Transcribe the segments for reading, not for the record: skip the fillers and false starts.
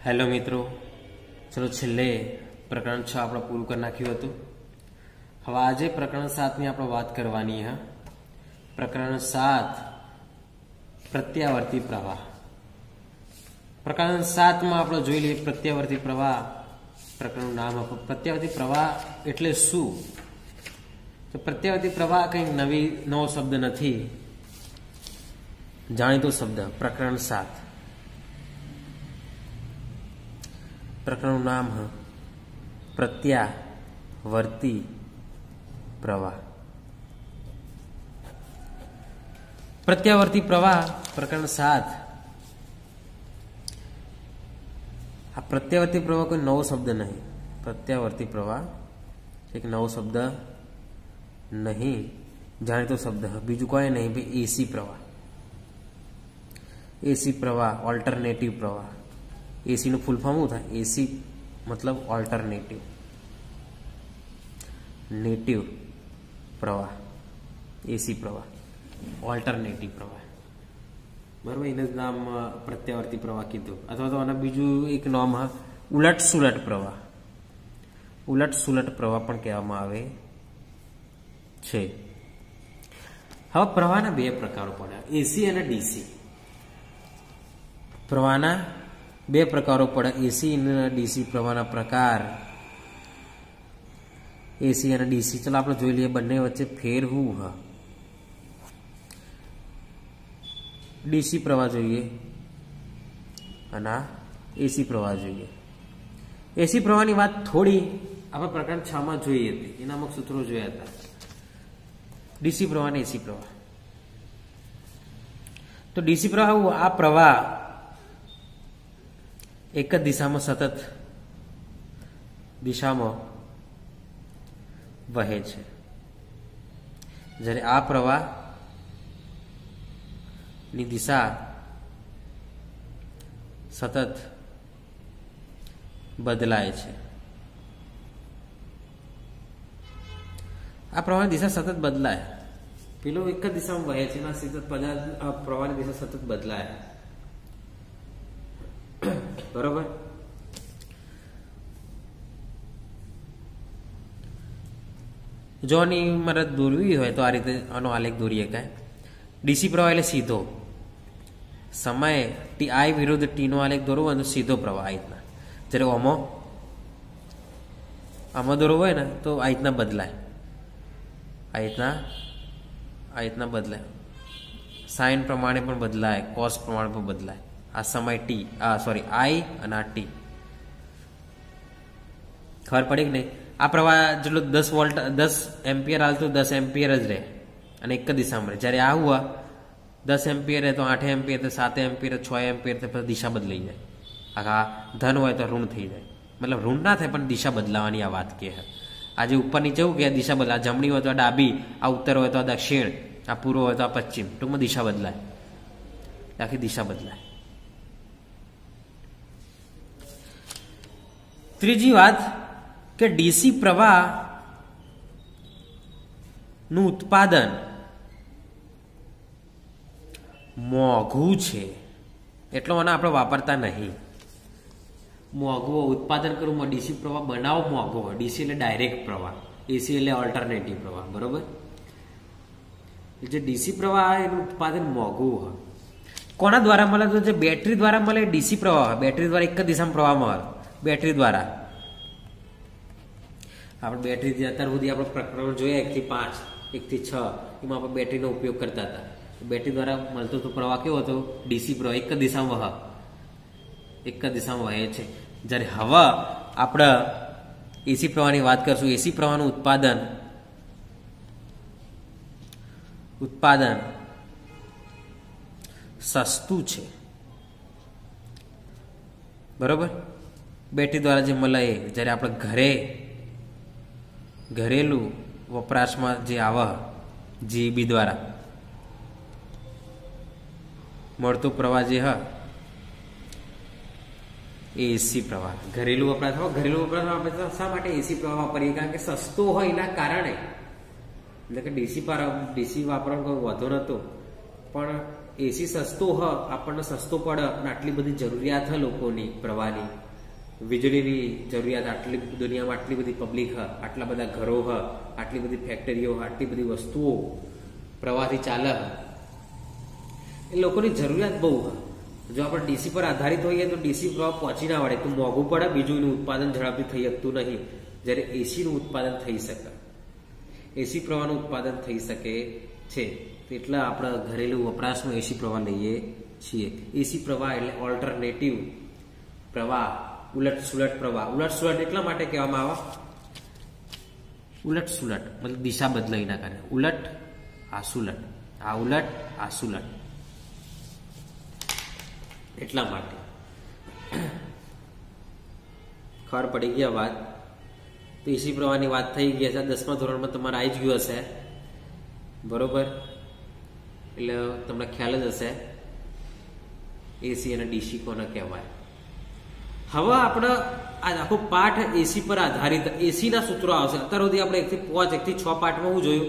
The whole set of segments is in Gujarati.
हेलो मित्रों, चलो छेल्ले प्रकरण 6 આપણે પૂરું કરી નાખ્યું હતું। હવે આજે પ્રકરણ 7 ની આપણે વાત કરવાની છે। પ્રકરણ 7 પ્રત્યાવર્તી પ્રવાહ। પ્રકરણ 7 માં આપણે જોઈ લઈએ પ્રત્યાવર્તી પ્રવાહ। પ્રકરણનું નામ પ્રત્યાવર્તી પ્રવાહ એટલે શું? તો પ્રત્યાવર્તી પ્રવાહ કંઈ નવો શબ્દ નથી, જાણીતો શબ્દ। પ્રકરણ 7 प्रकरण नाम है प्रत्यावर्ती प्रवाह। प्रत्यावर्ती प्रवाह प्रकरण 7। आ प्रत्यावर्ती प्रवाह कोई नवो शब्द नहीं। प्रत्यावर्ती प्रवाह एक नवो शब्द नहीं, जाने तो शब्द है। बीजू कोई नहीं भाई एसी प्रवाह। एसी प्रवाह ऑल्टरनेटिव प्रवाह। एसी નું ફૂલ ફોર્મ શું થાય? એસી મતલબ ઓલ્ટરનેટિવ પ્રવાહ। એસી પ્રવાહ ઓલ્ટરનેટિવ પ્રવાહ, બરાબર। એને જ નામ પ્રત્યાવર્તી પ્રવાહ કીધું। અથવા તો આના બીજું એક નામ ઉલટ સુલટ પ્રવાહ। ઉલટ સુલટ પ્રવાહ પણ કહેવામાં આવે છે। હવે પ્રવાહના બે પ્રકારો પડ્યા, એસી અને ડીસી। પ્રવાહના બે પ્રકારો પડે, એસી અને ડીસી પ્રવાહના પ્રકાર। એસી અને ડીસી ચલો આપણે જોઈ લઈએ બંને વચ્ચે ફેર શું હ। ડીસી પ્રવાહ જોઈએ અને એસી પ્રવાહ જોઈએ। એસી પ્રવાહની વાત થોડી આપણે પ્રકરણ 6 માં જોઈ હતી, એના અમુક સૂત્રો જોયા હતા। ડીસી પ્રવાહ અને એસી પ્રવાહ। તો ડીસી પ્રવાહ આ પ્રવાહ एक दिशा में सतत दिशा में वहे छे, जरे आ प्रवाह नी दिशा सतत बदलाय छे। आ प्रवाह दिशा सतत बदलाय, पेलो एक दिशा में वहे छे, प्रवाह नी दिशा सतत बदलाय, बराबर। जो मारे दौरवी हो तो आ रीते आनो आलेख दौरी शकाय। डीसी प्रवाह એટલે सीधो समय टी आई विरुद्ध टी नो आलेख दौरवो तो सीधो प्रवाह आ रीतना। जरे आमो दौरवो होय ने तो आ रीतना बदलाय, आ रीतना बदलाय। साइन प्रमाणे पण बदलाय, कॉस प्रमाणे पण बदलाय। आ समय टी सॉरी आई और आ टी, खबर पड़ी कि नहीं? आ प्रवाह जो 10 वोल्ट 10 एम्पियर हाल तो 10 एम्पियर ज रहे और एक दिशा में रहे। जયારે आ हुआ 10 एम्पियर है तो 8 एम्पियर थे, 7 एम्पियर 6 एम्पियर थे, फिर दिशा बदलाई जाए। आखा धन हो तो ऋण थी जाए, मतलब ऋण ना थे पण दिशा बदलावानी आ बात के है। आज ऊपर नीचे हो गया दिशा बदला, जमणी हो तो डाबी, आ उत्तर हो तो दक्षिण, आ पूर्व हो तो पश्चिम, टूंक में दिशा बदलाय, आखी दिशा बदलाय। ત્રીજી વાત કે ડીસી પ્રવાહ નું ઉત્પાદન મોંઘું છે, એટલો મને આપણે વાપરતા નહીં। મોંઘું ઉત્પાદન કરવું, ડીસી પ્રવાહ બનાવો મોંઘો હોય। ડીસી એટલે ડાયરેક્ટ પ્રવાહ, એસી એટલે ઓલ્ટરનેટિવ પ્રવાહ, બરોબર। જે ડીસી પ્રવાહ એનું ઉત્પાદન મોંઘું હોય। કોના દ્વારા મળે? તો જે બેટરી દ્વારા મળે ડીસી પ્રવાહ, બેટરી દ્વારા એક જ દિશામાં પ્રવાહ મળે। બેટરી द्वारा આપણે બેટરી અત્યાર સુધી આપણે પ્રકરણ જોયા 1 થી 5, 1 થી 6 એમાં આપણે બેટરીનો ઉપયોગ કરતા હતા। બેટરી દ્વારા મળતો તો પ્રવાહ કેવો હતો? ડીસી પ્રવાહ એક જ દિશામાં વહે, એક જ દિશામાં વહે છે। જ્યારે હવે આપણે એસી પ્રવાહની વાત કરશું। એસી પ્રવાહનું ઉત્પાદન સસ્તું છે, બરોબર। બેટરી દ્વારા જે મળે જ્યારે આપણે ઘરેલું વપરાશમાં જે આવે જીબી દ્વારા મળતો પ્રવાહ જે હ એસી પ્રવાહ। ઘરેલું વપરાશ આપણે શા માટે એસી પ્રવાહ વાપરીએ? કારણ કે સસ્તો હોય એના કારણે, એટલે કે ડીસી વાપરવાનો કોઈ વધુ નહોતો, પણ એસી સસ્તો હ આપણને સસ્તો પડે અને આટલી બધી જરૂરિયાત હ લોકોની પ્રવાહની, વીજળીની જરૂરિયાત, આટલી દુનિયામાં આટલી બધી પબ્લિક હ, આટલા બધા ઘરો હ, આટલી બધી ફેક્ટરીઓ, આટલી બધી વસ્તુઓ પ્રવાહથી ચાલે હ, એ લોકોની જરૂરિયાત બહુ હ. જો આપણે ડીસી પર આધારિત હોઈએ તો ડીસી પ્રવાહ પહોંચી ના વળે, તો મોંઘું પડે, બીજું એનું ઉત્પાદન ઝડપથી થઈ શકતું નહીં. જ્યારે એસીનું ઉત્પાદન થઈ શકે, એસી પ્રવાહનું ઉત્પાદન થઈ શકે છે. એટલે આપણે ઘરેલું વપરાશમાં એસી પ્રવાહ લઈએ છીએ. એસી પ્રવાહ એટલે ઓલ્ટરનેટિવ પ્રવાહ, ઉલટ સુલટ પ્રવાહ. ઉલટ સુલટ એટલા માટે કહેવામાં આવે, ઉલટ સુલટ મતલબ દિશા બદલાઈના કારણે, ઉલટ આ સુલટ, આ ઉલટ આ સુલટ, એટલા માટે. ખબર પડી ગયા વાત. તો એસી પ્રવાહની વાત થઈ ગઈ છે. 10મા ધોરણમાં તમારે આવી જ ગયું હશે, બરોબર? એટલે તમને ખ્યાલ જ હશે એસી અને ડીસી કોને કહેવાય. હવે આપણે આ આખો પાઠ એસી પર આધારિત, એસીના સૂત્રો આવશે. અત્યાર સુધી આપણે 1 થી 5, 1 થી 6 પાઠમાં શું જોયું?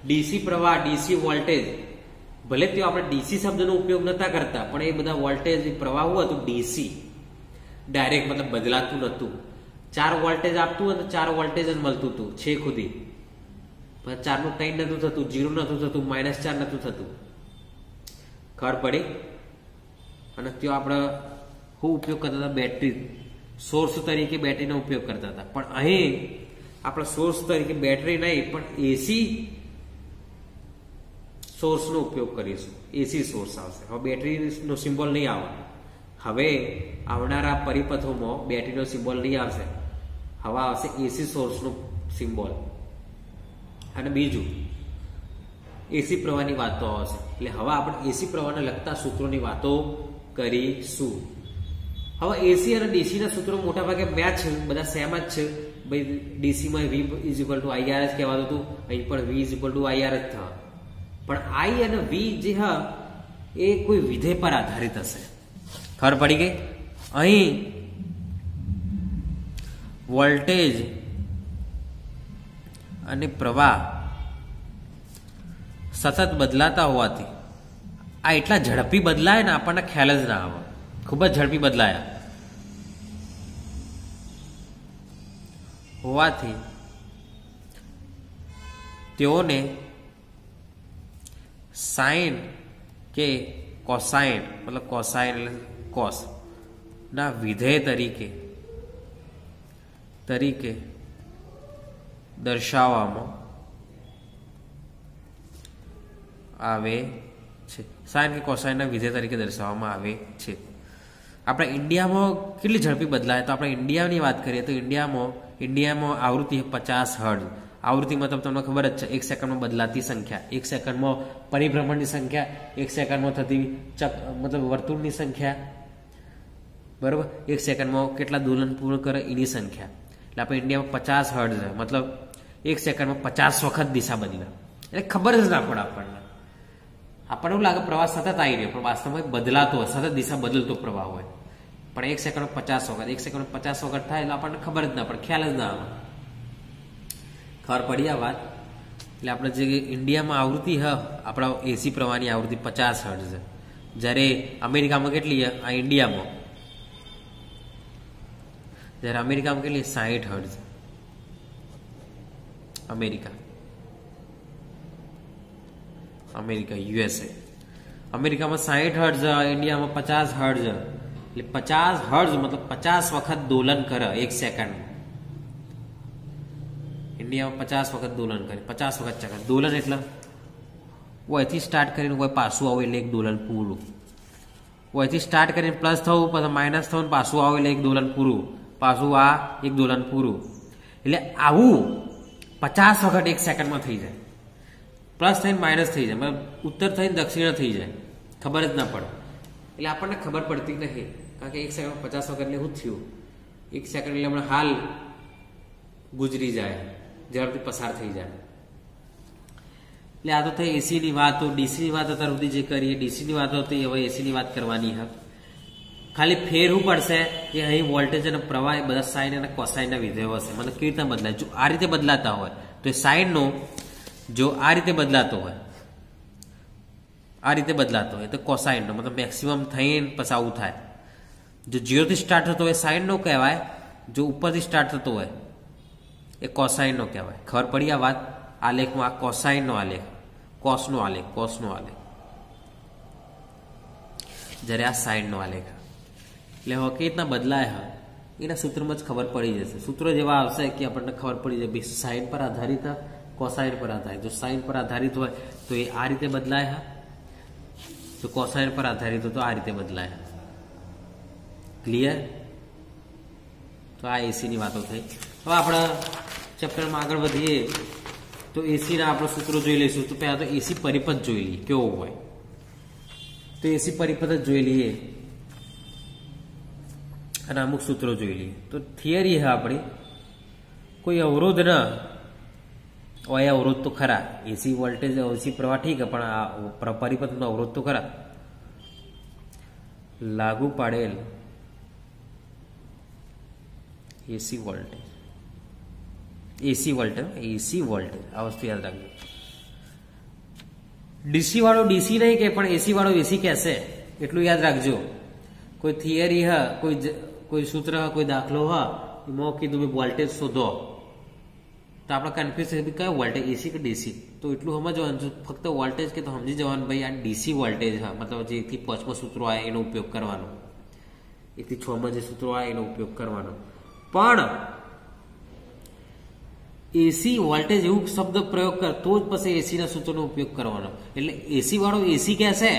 ડીસી પ્રવાહ, ડીસી વોલ્ટેજ. ભલે તે આપણે ડીસી શબ્દનો ઉપયોગ નતા કરતા, પણ એ બધા વોલ્ટેજ પ્રવાહ હતું ડીસી, ડાયરેક્ટ મતલબ બદલાતું નતું. 4 વોલ્ટેજ આપતું અને 4 વોલ્ટેજ જ મળતું હતું છે ખુદી. 4 નું 3 નતું થતું, 0 નતું થતું, -4 નતું થતું. ખબર પડી? અને ત્યાં આપણે શું ઉપયોગ કરતા હતા? બેટરી, સોર્સ તરીકે બેટરીનો ઉપયોગ કરતા હતા. પણ અહીં આપણે સોર્સ તરીકે બેટરી નહીં, પણ એસી સોર્સનો ઉપયોગ કરીશું. એસી સોર્સ આવશે. હવે બેટરીનો સિમ્બોલ નહીં આવે. હવે આવનારા પરિપથોમાં બેટરીનો સિમ્બોલ નહીં આવશે. હવે આવશે એસી સોર્સનો સિમ્બોલ. અને બીજું એસી પ્રવાહની વાતો આવશે. એટલે હવે આપણે એસી પ્રવાહને લગતા સૂત્રોની વાતો કરીશું. હવે એસી અને ડીસીના સૂત્રો મોટા ભાગે મેચ છે, બધા સેમ જ છે. ભાઈ ડીસીમાં V = IR જ કહેવાતું હતું, અહીં પણ V = IR જ થવા. પણ I અને V જે હ એ કોઈ વિધેય પર આધારિત હશે. ખબર પડી ગઈ? અહીં વોલ્ટેજ અને પ્રવાહ સતત બદલાતા હોવાથી આ એટલા ઝડપી બદલાય ને આપણને ખ્યાલ જ ના આવે. ખૂબ જ ઝડપી બદલાયા હોવાથી તેઓને સાઇન કે કોસાઇન, મતલબ કોસાઇન એટલે કોસ ના વિધેય તરીકે દર્શાવવામાં આવે છે. સાઇન કે કોસાઇનના વિધેય તરીકે દર્શાવવામાં આવે છે. આપણે ઇન્ડિયામાં કેટલી ઝડપી બદલાય? તો આપણે ઇન્ડિયાની વાત કરીએ તો ઇન્ડિયામાં આવૃત્તિ 50 હર્ટ્ઝ. આવૃત્તિ મતલબ તમને ખબર જ છે, 1 સેકન્ડમાં બદલાતી સંખ્યા, 1 સેકન્ડમાં પરિભ્રમણની સંખ્યા, 1 સેકન્ડમાં થતી મતલબ વર્તુળની સંખ્યા, બરોબર? 1 સેકન્ડમાં કેટલા દોલન પૂર્ણ કરે એની સંખ્યા. એટલે આપણે ઇન્ડિયામાં 50 હર્ટ્ઝ છે, મતલબ 1 સેકન્ડમાં 50 વખત દિશા બદલે. એટલે ખબર જ ના પડે આપણને. આપણને એવું લાગે પ્રવાહ સતત આવી રહ્યો, પણ વાસ્તવમાં બદલાતો હોય, સતત દિશા બદલતો પ્રવાહ હોય. પણ 1 સેકન્ડમાં 50 વખત, 1 સેકન્ડમાં 50 વખત થાય એટલે આપણને ખબર જ ના પડે, ખ્યાલ જ ના આવે. ખબર પડી આ વાત? એટલે આપણે જે ઇન્ડિયામાં આવૃત્તિ હ આપણા એસી પ્રવાહની આવૃત્તિ 50 હર્ટ્ઝ છે. જ્યારે અમેરિકામાં કેટલી છે? આ ઇન્ડિયામાં. જ્યારે અમેરિકામાં કેટલી? 60 હર્ટ્ઝ. America USA. અમેરિકામાં 60 હર્ટ્ઝ, ઇન્ડિયામાં 50 હર્ટ્ઝ. એટલે 50 હર્ટ્ઝ મતલબ 50 વખત દોલન કરે 1 સેકન્ડ. ઇન્ડિયામાં 50 વખત દોલન કરે, 50 વખત ચક્કર. દોલન એટલે ઓયથી સ્ટાર્ટ કરીને કોઈ પાછું આવે એટલે 1 દોલન પૂરું. ઓયથી સ્ટાર્ટ કરીને પ્લસ થવું, પછી માઇનસ થવું, પાછું આવે એટલે 1 દોલન પૂરું, પાછું આ 1 દોલન પૂરું. એટલે આવું 50 વખત 1 સેકન્ડમાં થઈ જાય. પ્લસ થઈને માઇનસ થઈ જાય, મતલબ ઉત્તર થઈને દક્ષિણ થઈ જાય, ખબર જ ના પડે. એટલે આપણને ખબર પડતી નથી, કારણ કે 1 સેકન્ડમાં 50 વખત એટલે શું થયું? 1 સેકન્ડ એટલે હમણાં હાલ ગુજરી જાય, ઝડપથી પસાર થઈ જાય. એટલે આ તો થઈ એસીની વાતો. ડીસીની વાત અત્યાર સુધી જે કરીએ, ડીસીની વાતો હતી, હવે એસીની વાત કરવાની છે. ખાલી ફેરવું પડશે કે અહીં વોલ્ટેજ અને પ્રવાહ એ બધા સાઇન અને કોસાઇનના વિધેયો હશે. મતલબ કેવી રીતે બદલાય? જો આ રીતે બદલાતા હોય તો એ સાઇનનો, જો આ રીતે બદલાતો હોય આ રીતે બદલાતો હોય તો કોસાઇનનો મતલબ મેક્સિમમ થઈને પછી આવું થાય. જો 0 થી સ્ટાર્ટ થતો હોય સાઇનનો કહેવાય, જો ઉપરથી સ્ટાર્ટ થતો હોય એ કોસાઇનનો કહેવાય. ખબર પડી આ વાત? આલેખમાં આ કોસાઇનનો આલેખ, કોસનો આલેખ, કોસનો આલેખ, જ્યારે આ સાઇનનો આલેખ. એટલે હવે કઈ રીતના બદલાય હા એના સૂત્રમાં જ ખબર પડી જશે. સૂત્રો જેવા આવશે કે આપણને ખબર પડી જાય સાઇન પર આધારિત હા, કોસાઇન પર આધારિત. જો સાઇન પર આધારિત હોય તો એ આ રીતે બદલાય હા, તો કોસાઇન પર આધારિત હોય તો આ રીતે બદલાય. ક્લિયર? તો આ એસીની વાતો થઈ. હવે આપણા ચેપ્ટરમાં આગળ વધીએ તો એસીના આપણે સૂત્રો જોઈ લઈશું. તો પહેલાં તો એસી પરિપથ જોઈ લઈએ કેવો હોય. તો એસી પરિપથ જ જોઈ લઈએ અને અમુક સૂત્રો જોઈ લઈએ. તો થિયરી હા આપણી કોઈ અવરોધ ના હોય, અવરોધ તો ખરા. એસી વોલ્ટેજ એસી પ્રવાહ ઠીક પણ આ પરિપથનો અવરોધ તો ખરા. લાગુ પાડેલ એસી વોલ્ટેજ, એસી વોલ્ટેજ આ વસ્તુ યાદ રાખજો. ડીસી વાળો ડીસી નહીં કે પણ એસી વાળો એસી કહેશે એટલું યાદ રાખજો. કોઈ થિયરી હા, કોઈ સૂત્ર હા, કોઈ દાખલો હા, એમાં કીધું વોલ્ટેજ શોધો તો આપણે કન્ફ્યુઝ થઈ કયો વોલ્ટેજ એસી કે ડીસી. તો એટલું સમજવાનું, ફક્ત વોલ્ટેજ કે તો સમજી જવાનું ભાઈ આ ડીસી વોલ્ટેજ હા, મતલબ જે 1 થી 5 સૂત્રો આવે એનો ઉપયોગ કરવાનો, 1 થી 6 જે સૂત્રો આવે એનો ઉપયોગ કરવાનો. પણ એસી વોલ્ટેજ એવું શબ્દ પ્રયોગ કર તો જ પછી એસી ના સૂત્રનો ઉપયોગ કરવાનો. એટલે એસી વાળો એસી કહેશે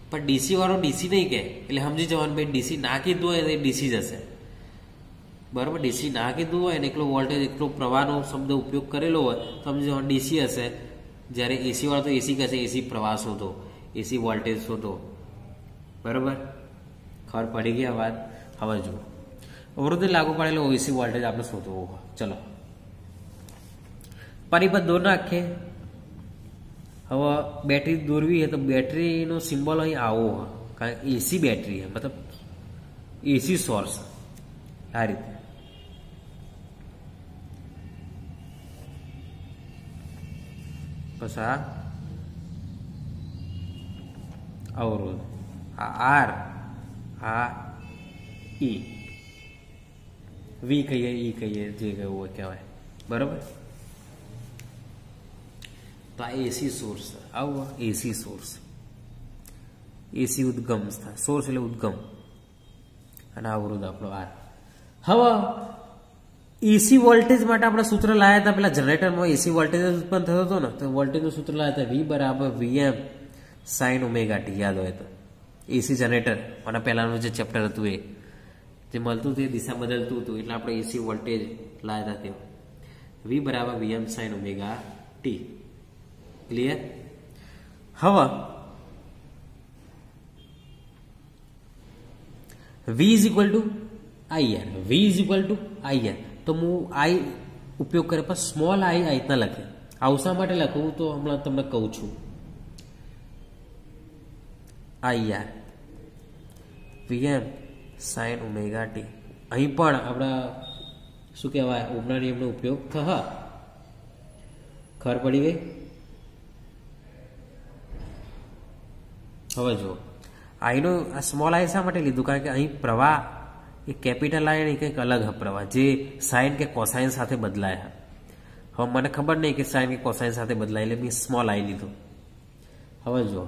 પણ ડીસી વાળો ડીસી નહીં કહે. એટલે સમજી જવાનું ભાઈ ડીસી ના કીધું હોય એ ડીસી જ હશે. બરાબર? ડીસી ના કીધું હોય ને એકલો વોલ્ટેજ એકલો પ્રવાહનો શબ્દ ઉપયોગ કરેલો હોય તો સમજી જવાનું ડીસી હશે. જ્યારે એસી વાળો તો એસી કહેશે એસી પ્રવાહ શોધો, એસી વોલ્ટેજ શોધો. બરાબર? ખબર પડી ગઈ આ વાત? હવે જુઓ અવરોધે લાગુ પાડેલો એસી વોલ્ટેજ આપણે શોધવો. ચલો પરિપથ દોર નાખીએ. હવે બેટરી દોરવી है तो બેટરીનો સિમ્બોલ અહીં આવો, કારણ કે એસી બેટરી है મતલબ એસી સોર્સ આ રીતે. બસ આ અવરોધ, આ આર, આ ઈ, વી કહીએ, ઈ કહીએ, જે કહેવું કહેવાય. બરાબર? તો આ એસી સોર્સ આવો, એસી સોર્સ, એસી ઉદ્ગમ થાય. સોર્સ એટલે ઉદ્ગમ અને અવરોધ આપણો આર. હવે એસી વોલ્ટેજ માટે આપણે સૂત્ર લાયા હતા પેલા જનરેટરમાં એસી વોલ્ટેજ ઉત્પન્ન થતો હતો ને, તો વોલ્ટેજનું સૂત્ર લાયા હતા V બરાબર VM sin ઓમેગા ટી. યાદ હોય તો એસી જનરેટર અને પહેલાનું જે ચેપ્ટર હતું એ જે મળતું હતું એ દિશા બદલતું હતું એટલે આપણે એસી વોલ્ટેજ લાયા હતા તે V બરાબર VM sin omega T. Clear? હવે V is equal two IR, V is equal two IR. તો હું આઈ ઉપયોગ કરે પણ સ્મોલ આઈ આ રીતના લખે. આવું શા માટે લખવું તો હમણાં તમને કહું છું. IR VM sin omega T. અહીં પણ આપણા શું કહેવાય ઓહમના નિયમનો ઉપયોગ થશે. ખબર પડી ગઈ? હવે જુઓ આઈનો આ સ્મોલ આઈ શા માટે લીધું? કારણ કે અહીં પ્રવાહ એ કેપિટલ આઈ નહીં કંઈક અલગ પ્રવાહ જે સાઇન કે કોસાઇન સાથે બદલાય. હવે મને ખબર નહીં કે સાઇન કે કોસાઇન સાથે બદલાય એટલે મેં સ્મોલ આઈ લીધું. હવે જુઓ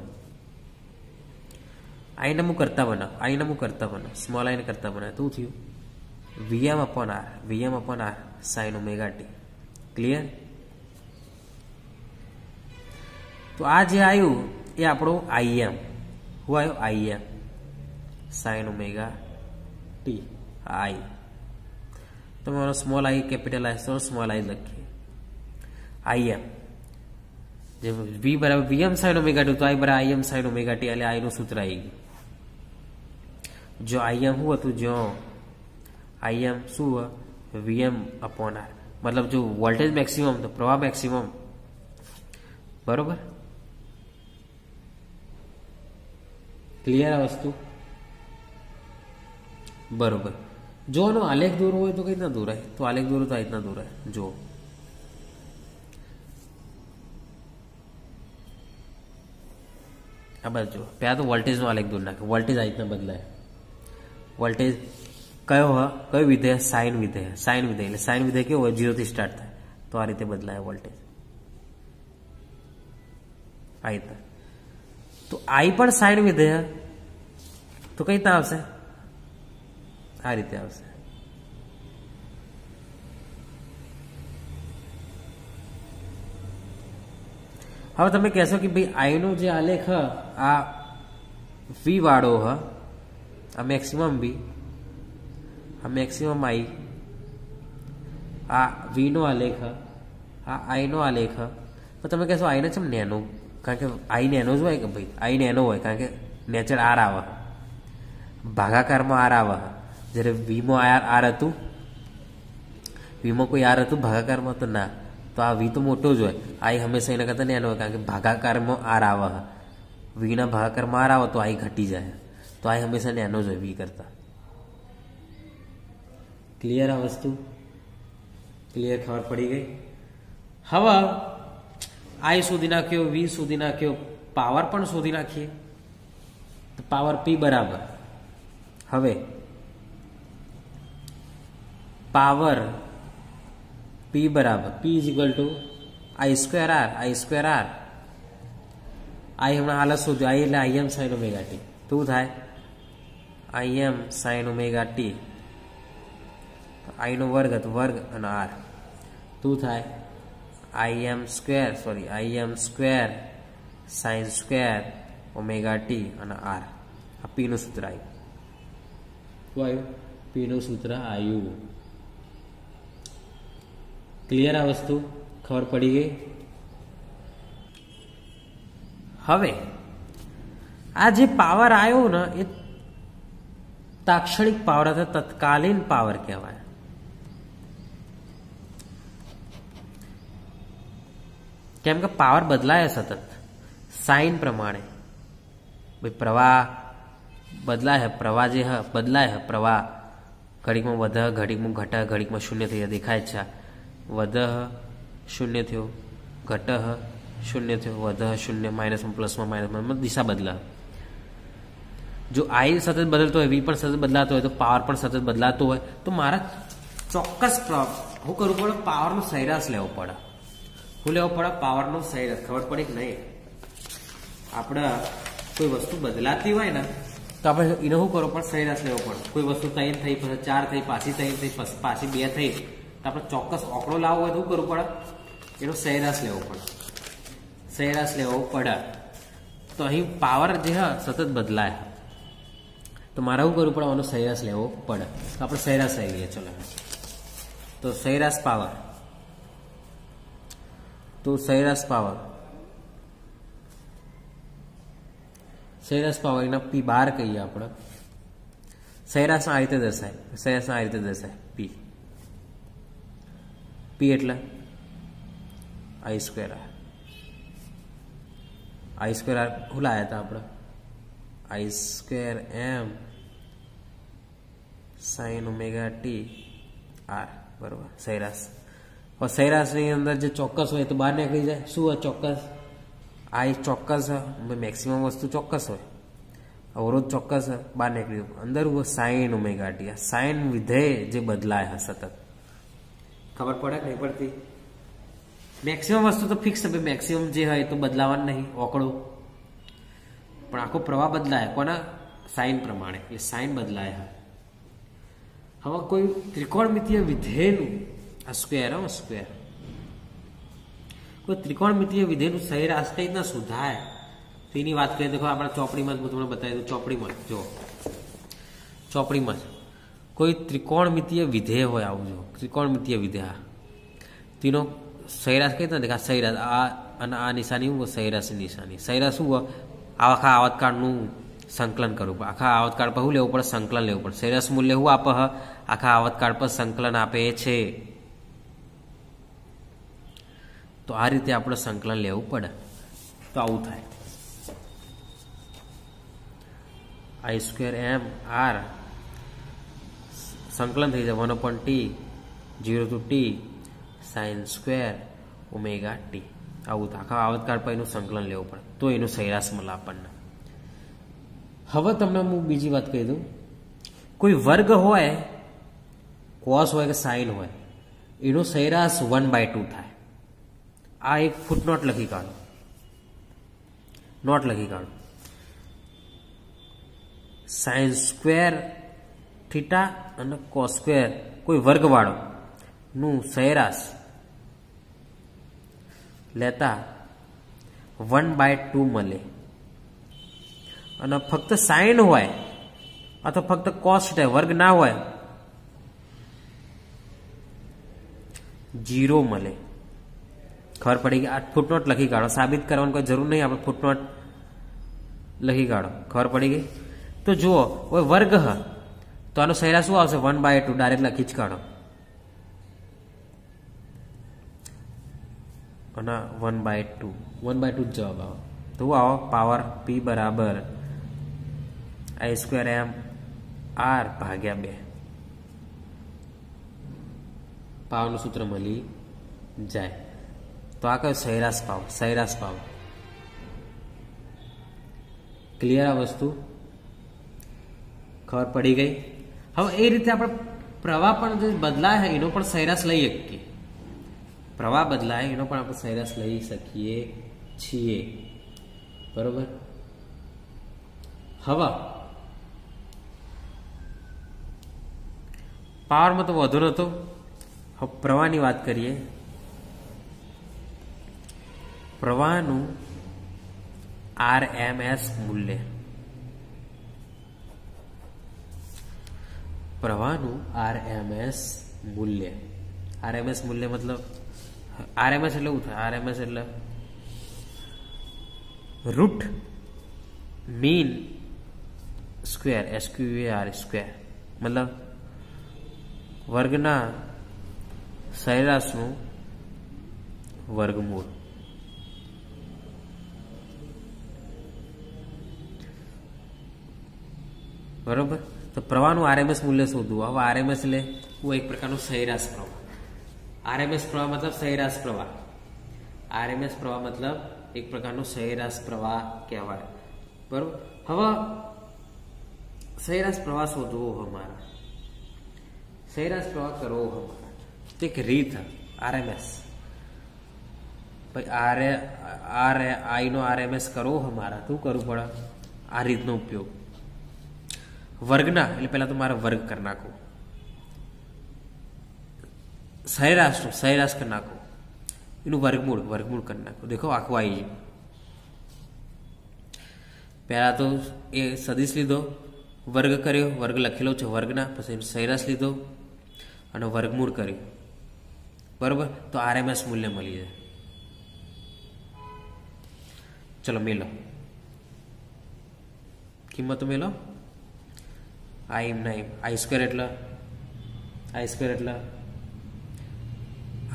આઈને હું કરતા બનાવ, સ્મોલ આઈને કરતા બનાવ તો થયું VM upon R sin omega T. Clear? તો આ જે આવ્યું એ આપણો IM. શું આવ્યું? IM sin omega T. I તો મારો સ્મોલ આઈ કેપિટલ આઈ તો સ્મોલ આઈ લખીએ. IM જે V બરાબર VM sin ઓમેગા ટી તો I બરાબર IM sin ઓમેગા ટી એટલે આઈનું સૂત્ર આવી ગયું. જો IM શું હતું? જો IM શું VM અપોન R મતલબ જો વોલ્ટેજ મેક્સિમમ તો પ્રવાહ મેક્સિમમ. બરોબર? ક્લિયર આ વસ્તુ? બરોબર. જો આનો આલેખ દોરવો હોય તો કઈ રીતના દોરાય? તો આલેખ દોરો તો આ રીતના દોરાય. જો આ બાજુ પહેલાં તો વોલ્ટેજનો આલેખ દૂર નાખે. વોલ્ટેજ આ રીતના બદલાય. વોલ્ટેજ કયો વિધેય? સાઇન વિધેય. સાઇન વિધેય એટલે સાઇન વિધેય કેવું હોય? 0 થી સ્ટાર્ટ થાય. તો આ રીતે બદલાય વોલ્ટેજ આ રીતના. તો આઈ પણ સાઇન વિધેય તો કઈ રીતના આવશે? આ રીતે આવશે. હવે તમે કહેશો કે ભાઈ આઈનો જે આલેખ આ વી વાળો આ મેક્સિમમ વી, આ મેક્સિમમ આઈ, આ વી નો આલેખ, આ આઈ નો આલેખ. તો તમે કહેશો આઈને ચમ નેનો? કારણ કે આઈ નેનો જ હોય કે ભાઈ, આઈ નેનો હોય કારણ કે નેચર આર આવે, ભાગાકારમાં આર આવે. જ્યારે વીમાં આર હતું, વીમાં કોઈ આર હતું ભાગાકારમાં? તો ના. તો આ વી તો મોટો જ હોય. આઈ હંમેશા એના કરતા નેનો હોય કારણ કે ભાગાકારમાં આર આવે. વીના ભાગાકારમાં આર આવે તો આઈ ઘટી જાય. તો આઈ હંમેશા નેનો જ હોય વી કરતા. ક્લિયર આ વસ્તુ? ક્લિયર, ખબર પડી ગઈ? હવે આઈ શોધી નાખ્યો, વી શોધી નાખ્યો, પાવર પણ શોધી નાખીએ. તો પાવર પી બરાબર, હવે પાવર પી બરાબર P is equal to I square R. I square R, I હમણાં હાલત શોધ્યો. આઈ એટલે I M sine omega T. શું થાય? I M sine omega T. I નો વર્ગ હતો, વર્ગ અને આર. શું થાય? I M square sine square omega T અને આર. આ પી નું સૂત્ર આવ્યું. શું આવ્યું? પી નું સૂત્ર આવ્યું. ક્લિયર આ વસ્તુ? ખબર પડી ગઈ? હવે આ જે પાવર આવ્યો ને એ તાક્ષણિક પાવર અથવા તત્કાલીન પાવર કહેવાય. કેમ કે પાવર બદલાય સતત સાઇન પ્રમાણે. ભાઈ પ્રવાહ બદલાય, પ્રવાહ જે બદલાય, પ્રવાહ ઘડીકમાં વધે, ઘડીકમાં ઘટે, ઘડીકમાં શૂન્ય થઈ જાય. દેખાય છે વધે શૂન્ય થયો, ઘટે શૂન્ય થયો, વધે શૂન્ય, માઇનસમાં પ્લસમાં માઇનસમાં દિશા બદલે. જો આઈ સતત બદલતો હોય, વી પણ સતત બદલાતો હોય, તો પાવર પણ સતત બદલાતો હોય. તો મારે ચોક્કસ શું કરવું પડે? પાવરનો સરેરાશ લેવો પડે. શું લેવો પડે? પાવરનો સરેરાશ. ખબર પડી કે નહીં? આપણે કોઈ વસ્તુ બદલાતી હોય ને તો આપણે એને શું કરવું પડે? સરેરાશ લેવો પડે. કોઈ વસ્તુ 3 થઈ, પછી 4 થઈ, પાછી 3 થઈ, પાછી 2 થઈ, તો આપણે ચોક્કસ આંકડો લાવવો હોય તો શું કરવું પડે? એનો સરેરાશ લેવો પડે. સરેરાશ લેવો પડે. તો અહીં પાવર જે સતત બદલાય, તો મારે શું કરવું પડે? આનો સરેરાશ લેવો પડે. તો આપણે સરેરાશ લઈ લઈએ. ચલો, તો સરેરાશ પાવર, તો સરેરાશ પાવર એના પી બાર કહીએ આપણે. સરેરાશ આ રીતે દર્શાય, સરેરાશ આ રીતે દર્શાય. પી પી એટલે I square R. I square R શું લાયા હતા આપણે? I square M sine omega T R. બરોબર, સરેરાશ. હવે સરેરાશની અંદર જે ચોક્કસ હોય તો બહાર નીકળી જાય. શું હોય ચોક્કસ? આ ચોક્કસ, મેક્સિમમ વસ્તુ ચોક્કસ હોય, અવરોધ ચોક્કસ બહાર નીકળી જાય. અંદર સાઇન ઓમેગા ટી. સાઇન વિધેય જે બદલાય સતત. ખબર પડે કે નહીં પડતી? મેક્સિમમ વસ્તુ તો ફિક્સ છે. મેક્સિમમ જે હોય તો બદલાવાનું નહીં, ઓકળું. પણ આખો પ્રવાહ બદલાય કોના? સાઇન પ્રમાણે. એટલે સાઇન બદલાય. હવે કોઈ ત્રિકોણમિતીય વિધેયનું આ સ્ક્વેર સ્ક્વેર કોઈ ત્રિકોણમિતીય વિધેયનું સરેરાશ કઈ રીતના શોધાય તેની વાત કરીએ. તો આપણે ચોપડીમાં હું તમને બતાવી દઉં. ચોપડીમાં જો, ચોપડીમાં કોઈ ત્રિકોણમિતીય વિધેય હોય, આવું જો ત્રિકોણમિતીય વિધેય, તેનો સરેરાશ કઈ રીતના દેખાય? સરેરાશ આ અને આ નિશાની શું? સરેરાશની નિશાની. સરેરાશ શું હોય? આખા આવતકાળનું સંકલન કરવું પડે. આખા આવતકાળ પર શું લેવું પડે? સંકલન લેવું પડે. સરેરાશ મૂલ્ય શું આપે? આખા આવતકાળ પર સંકલન આપે છે. તો આ રીતે આપણે સંકલન લેવું પડે. તો આવું થાય. આઈ સ્ક્વેર એમ આર સંકલન થઈ જાય 1/t 0 to t sign square omega T. આવું આખા આવતકાળ પર એનું સંકલન લેવું પડે તો એનું સરેરાશ મળે આપણને. હવે તમને હું બીજી વાત કહી દઉં, કોઈ વર્ગ હોય, કોસ હોય કે સાઇન હોય, એનો સરેરાશ 1/2 થાય. આ એક ફૂટનોટ લખી કાઢો, નોટ લખી કાઢો. સાઇન સ્ક્વેર થીટા અને કોસ સ્ક્વેર કોઈ વર્ગવાળો નું સરેરાશ લેતા 1/2 મળે. અને ફક્ત સાઇન હોય અથવા ફક્ત કોસ થીટા વર્ગ ના હોય 0 મળે. ખબર પડી ગઈ? આ ફૂટનોટ લખી કાઢો, સાબિત કરવાની કોઈ જરૂર નહીં, આપણે ફૂટનોટ લખી કાઢો. ખબર પડી ગઈ? તો જુઓ, કોઈ વર્ગ હ તો આનો સરેરાશ શું આવશે? 1/2. ડાયરેક્ટ લખી જ કાઢો. અને 1/2 જ જવાબ આવે. તો આવો પાવર P બરાબર I²m r/2. પાવરનું સૂત્ર મળી જાય. તો આ કયો? સરેરાશ પાવર. સરેરાશ પાવર. ક્લિયર? આ વસ્તુ ખબર પડી ગઈ? હવે એ રીતે આપણે પ્રવાહ પણ જે બદલાય છે એનો પણ સરેરાશ લઈ શકીએ. પ્રવાહ બદલાય એનો પણ આપણે સરેરાશ લઈ શકીએ છીએ. બરોબર? હવે પાવરમાં તો વધુ નતો. હવે પ્રવાહની વાત કરીએ. પ્રવાહનું RMS મૂલ્ય. પ્રવાહનું RMS મૂલ્ય. RMS મૂલ્ય મતલબ RMS એટલે શું થાય? RMS એટલે રૂટ મીન સ્ક્વેર, SQAR². મતલબ વર્ગના સરેરાશનું વર્ગમૂળ. બરોબર? તો પ્રવાહનું RMS મૂલ્ય શોધવું. હવે RMS એટલે એક પ્રકારનું સરેરાશ પ્રવાહ. RMS પ્રવાહ મતલબ સરેરાશ પ્રવાહ. RMS પ્રવાહ મતલબ એક પ્રકારનો સરેરાશ પ્રવાહ કહેવાય. બરોબર? હવે સરેરાશ પ્રવાહ શોધવો અમારા, સરેરાશ પ્રવાહ કરવો અમારા, તો એક રીત RMS. I નો RMS કરવો અમારા, શું કરવું પડે? આ રીતનો ઉપયોગ. વર્ગના એટલે પહેલા તો મારે વર્ગ કરી નાખો, સરેરાશનું સરેરાશ કરી નાખો, એનું વર્ગમૂળ કરી નાખો. દેખો આખું આવી ગયું. પહેલા તો એ સદિશ લીધો, વર્ગ કર્યો, વર્ગ લખેલો છે વર્ગના, પછી એનો સરેરાશ લીધો અને વર્ગમૂળ કર્યું. બરોબર? તો RMS મૂલ્ય મળી જાય. ચલો મેલો, કિંમતો મેલો. I² એટલે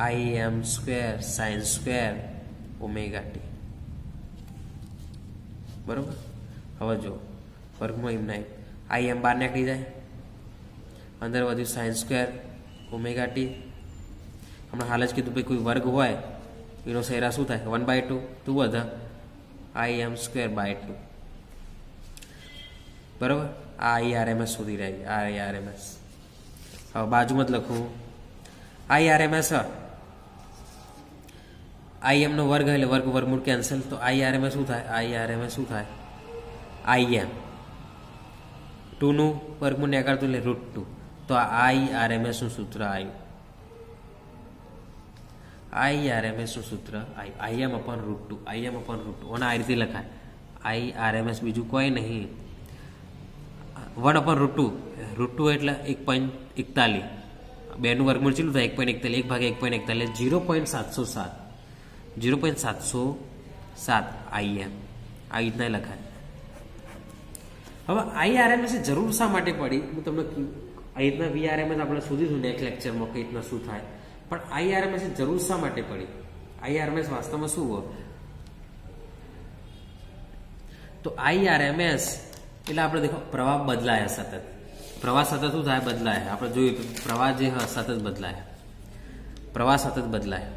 Im² sin² ωt. બરોબર? હવે જો વર્ગમાં Im બહાર નીકળી જાય, અંદર વધ્યું sin² ωt. હમણાં હાલ જ કીધું ભાઈ કોઈ વર્ગ હોય એનો સરેરાશ શું થાય? 1/2. તું વધે Im²/2. બરોબર? આ IRMS શોધી રહી. IRMS. હવે બાજુમાં જ લખું IRMS. Im નો વર્ગ એટલે વર્ગમૂળ કેન્સલ. તો IRMS શું થાય? IRMS શું થાય? Im 2 નું વર્ગમૂળ નીકળતું એટલે √2. તો આ IRMS નું સૂત્ર આવ્યું. IRMS નું સૂત્ર આવ્યું Im/√2. Im/√2 અને આ રીતે લખાય. IRMS બીજું કોઈ નહીં, 1/√2. √2 એટલે 1.41. 2 નું વર્ગમૂળ કેટલું થાય? 1.41. 1/1.41 0.707. 0.707 Im. આ રીતના લખાય. હવે IRMS જરૂર શા માટે પડી? હું તમને આ રીતના VRMS આપણે શોધીશું નેક્સ્ટ લેક્ચરમાં કઈ રીતના શું થાય. પણ IRMS જરૂર શા માટે પડી? IRMS વાસ્તવમાં શું હોય? તો IRMS એટલે આપણે દેખો પ્રવાહ બદલાય સતત. પ્રવાહ સતત શું થાય? બદલાય. આપણે જોયું તો પ્રવાહ જે સતત બદલાય, પ્રવાહ સતત બદલાય.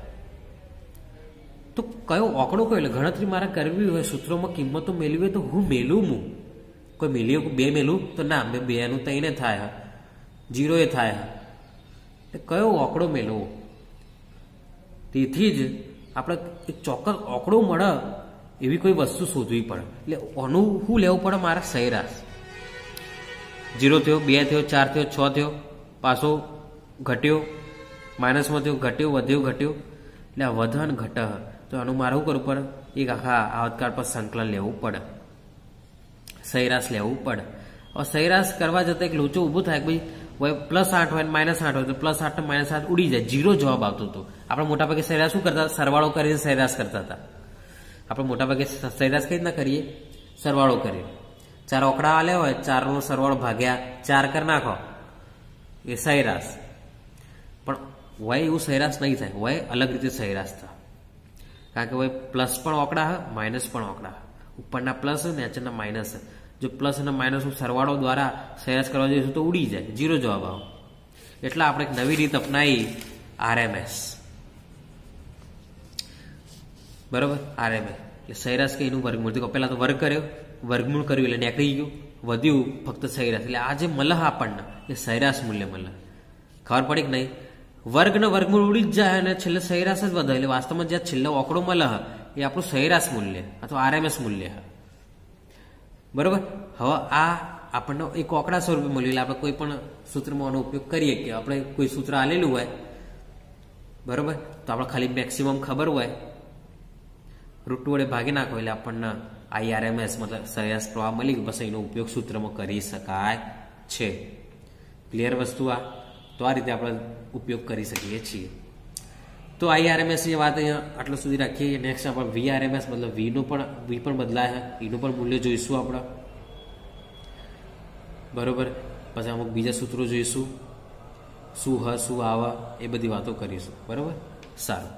તો કયો આંકડો કયો? એટલે ગણતરી મારે કરવી હોય, સૂત્રોમાં કિંમતો મેળવી હોય તો હું મેલું કોઈ મિલ્યું 2 મેલું તો ના, 2 નું 3 થાય, 0 એ થાય, કયો આંકડો મેળવો? તેથી જ આપણે એક ચોક્કસ આંકડો મળે એવી કોઈ વસ્તુ શોધવી પડે. એટલે આનું શું લેવું પડે? મારા સરેરાશ 0 થયો, 2 થયો, 4 થયો, 6 થયો, પાછો ઘટ્યો, માઇનસમાં થયો, ઘટ્યો, વધ્યો, ઘટ્યો, એટલે આ વધન ઘટ. તો આનું મારે શું કરવું પડે? એક આખા આવતકાળ પર સંકલન લેવું પડે, સરેરાશ લેવું પડે. હવે સરેરાશ કરવા જતા એક લોચો ઊભો થાય કે ભાઈ +8 હોય -8 હોય તો +8 ને -8 ઉડી જાય, 0 જવાબ આવતો હતો. આપણે મોટાભાગે સરેરાશ શું કરતા? સરવાળો કરીને સરેરાશ કરતા હતા. આપણે મોટાભાગે સરેરાશ કઈ રીતના કરીએ? સરવાળો કરીએ. 4 આંકડા આલ્યા હોય, 4 નો સરવાળો ભાગ્યા 4 કરી નાખો, એ સરેરાશ. પણ વય એવું સરેરાશ નહીં થાય, વય અલગ રીતે સરેરાશ થાય. કારણ કે વય પ્લસ પણ આંકડા હોય, માઇનસ પણ આંકડા, ઉપરના પ્લસ હોય, નીચેના માઇનસ. જો પ્લસ અને માઇનસ સરવાળો દ્વારા સરેરાશ કરવા જઈશું તો ઉડી જાય, 0 જવાબ આવે. એટલે આપણે એક નવી રીત અપનાવી, RMS. બરોબર, RMS એટલે સરેરાશ કે એનું વર્ગમૂળ. પહેલા તો વર્ગ કર્યો, વર્ગમૂળ કર્યું એટલે નીકળી ગયું, વધ્યું ફક્ત સરેરાશ. એટલે આ જે મળે આપણને એ સરેરાશ મૂલ્ય મળે. ખબર પડી કે નહીં? વર્ગને વર્ગમૂળ ઉડી જ જાય અને છેલ્લે સરેરાશ જ વધે. એટલે વાસ્તવમાં જ્યાં છેલ્લો આંકડો મળે એ આપણું સરેરાશ મૂલ્ય અથવા RMS મૂલ્ય. બરોબર. હવે આ આપણને એક આંકડા સ્વરૂપે મળ્યું. એટલે આપણે કોઈ પણ સૂત્રમાં આનો ઉપયોગ કરીએ કે આપણે કોઈ સૂત્ર આલેલું હોય, બરોબર, તો આપણે ખાલી મેક્સિમમ ખબર હોય, √2 વડે ભાગી નાખો એટલે આપણને IRMS મતલબ સરેરાશ પ્રવાહ મળી ગયો. બસ એનો ઉપયોગ સૂત્રમાં કરી શકાય છે. ક્લિયર વસ્તુ આ? તો આ રીતે આપણે ઉપયોગ કરી શકીએ છીએ. તો IRMS ની વાત અહીંયા આટલા સુધી રાખીએ. નેક્સ્ટ આપણે VRMS મતલબ V પણ બદલાય, એનું પણ મૂલ્ય જોઈશું આપણે. બરોબર. પછી અમુક બીજા સૂત્રો જોઈશું, શું આવે એ બધી વાતો કરીશું. બરોબર, સારું.